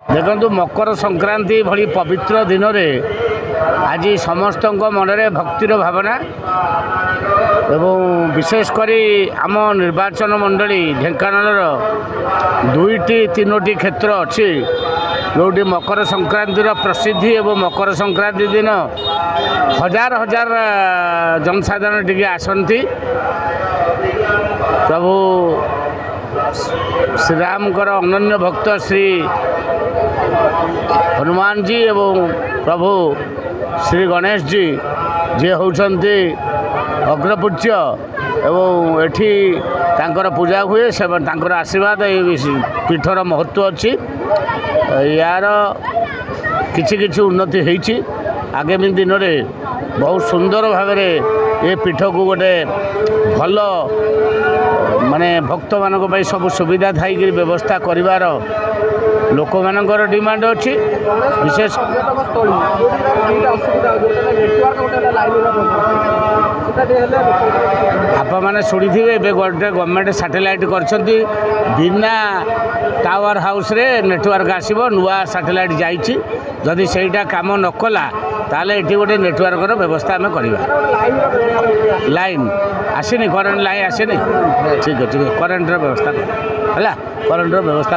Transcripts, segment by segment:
देखु मकर संक्रांति भली पवित्र दिन में आज समस्त मनरे भक्तिर भावना एवं विशेषकर आम निर्वाचन मंडली ढेंकानाल दुईटी तीनोटी क्षेत्र अच्छी जोटी मकर संक्रांतिर प्रसिद्धि एवं मकर संक्रांति दिन हजार हजार जनसाधारण टिके आसती प्रभु श्रीरामकर अनन्य भक्त श्री हनुमान जी एवं प्रभु श्री गणेश जी जे होउछन्ति अग्रपूज्य एवं एठी तांकर पूजा हुए से तांकर आशीर्वाद पीठर महत्व अच्छी यार किछि किछि उन्नति होइछि आगामी दिन में बहुत सुंदर भाव ये पीठ को गोटे भल माने भक्त मान सब सुविधा थी व्यवस्था करिवार लोक मानकर डिमांड अच्छी विशेष आप मैंने शुणी थे गोटे गवर्नमेंट सैटेलाइट करछंती बिना टावर हाउस रे नेटवर्क आसीबो नुआ सैटेलाइट जाइछि जदि सेटा काम न कला ताले एटी गोटे नेटवर्क व्यवस्था आम करवा लाइन आसनी करेन्ट लाइन आसनी ठीक है करेन्ट व्यवस्था है करेन्ट व्यवस्था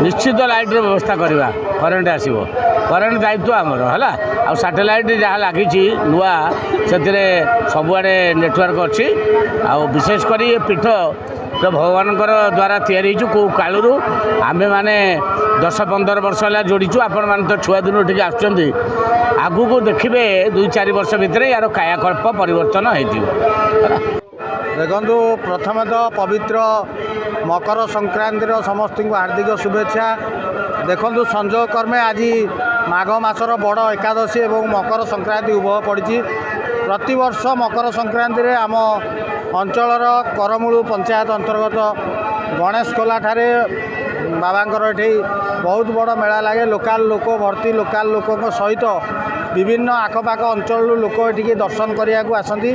निश्चित लाइट व्यवस्था करवा करेन्ट आसो करेन्ट दायित्व आमर है आ सैटेलाइट जहाँ लगी नुआ से सबुआड़े नेटवर्क अच्छी आ विशेषकर ये पीठ तो भगवान द्वारा तैयारी कौ कालू आमे माने 10-15 वर्ष है जोड़ीचु आपण मैंने तो छुआ दिन टे आगू को देखिए 2-4 वर्ष भितर यार कायाकल्प परिवर्तन हो देखु प्रथम तो पवित्र मकर संक्रांतिर समस्त को हार्दिक शुभेच्छा। देखु संजोग क्रमे आज माघ मासर बड़ एकादशी एवं मकर संक्रांति उभय पड़ी प्रतिवर्ष मकर संक्रांति आम अंचलर करमूलु पंचायत अंतर्गत गणेश खोला ठारे बाबांकर ये बहुत बड़ मेला लगे लोकाल लोक भर्ती लोकाल लोकों सहित विभिन्न आखपाख अंचल लोक ये दर्शन करने को आसती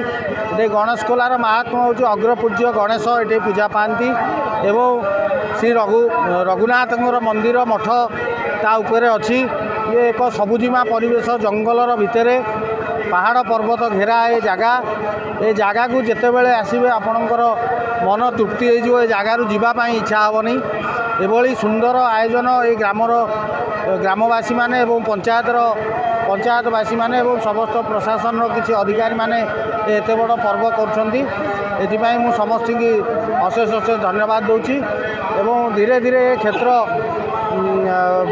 ये गणेश खोलार महात्मा हूँ अग्रपूज्य गणेश ये पूजा पाती एवं श्री रघुनाथ मंदिर मठ ता उपरे अच्छी ये एक सबुजिमा परिवेश जंगलर भितर पहाड़ पर्वत घेरा ये जगह को जिते बड़े आसवे आपणकर मन तृप्ति हो जगार जावाई इच्छा हेनी एभली सुंदर आयोजन ये ग्रामर ग्रामवासी माने एवं पंचायतवासी माने एवं समस्त प्रशासन किसी अधिकारी माने एते बड़ पर्व कर समस्त की अशेष अशेष धन्यवाद दूची एवं धीरे धीरे ये क्षेत्र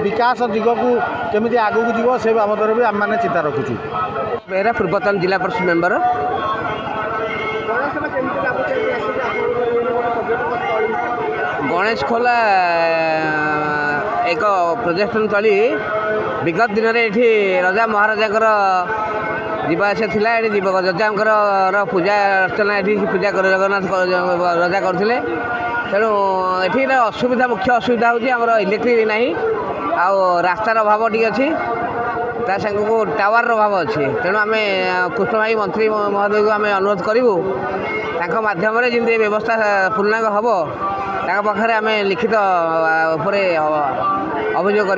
विकास दिग को केमी आगू को जीव से बाबद भी आम मैंने चिंता रखुचु। मेरा पूर्वतन जिला परिषद मेंबर गणेश खोला एक पर्यटन स्थली विगत दिन में ये रजा महाराजा जीवासा था ये रजा पूजा अर्चना ये पूजा कर जगन्नाथ रजा करते तेणु ये असुविधा मुख्य असुविधा होमर इलेक्ट्रिक ना आ रास्तार अभाव टी अच्छी ता संग को टावर अभाव अच्छी तेणु आम कृष्ण भाई मंत्री महोदय को आम अनुरोध करूँ माध्यम जमी व्यवस्था पूर्णांग हम पाखे आम लिखित अभियोग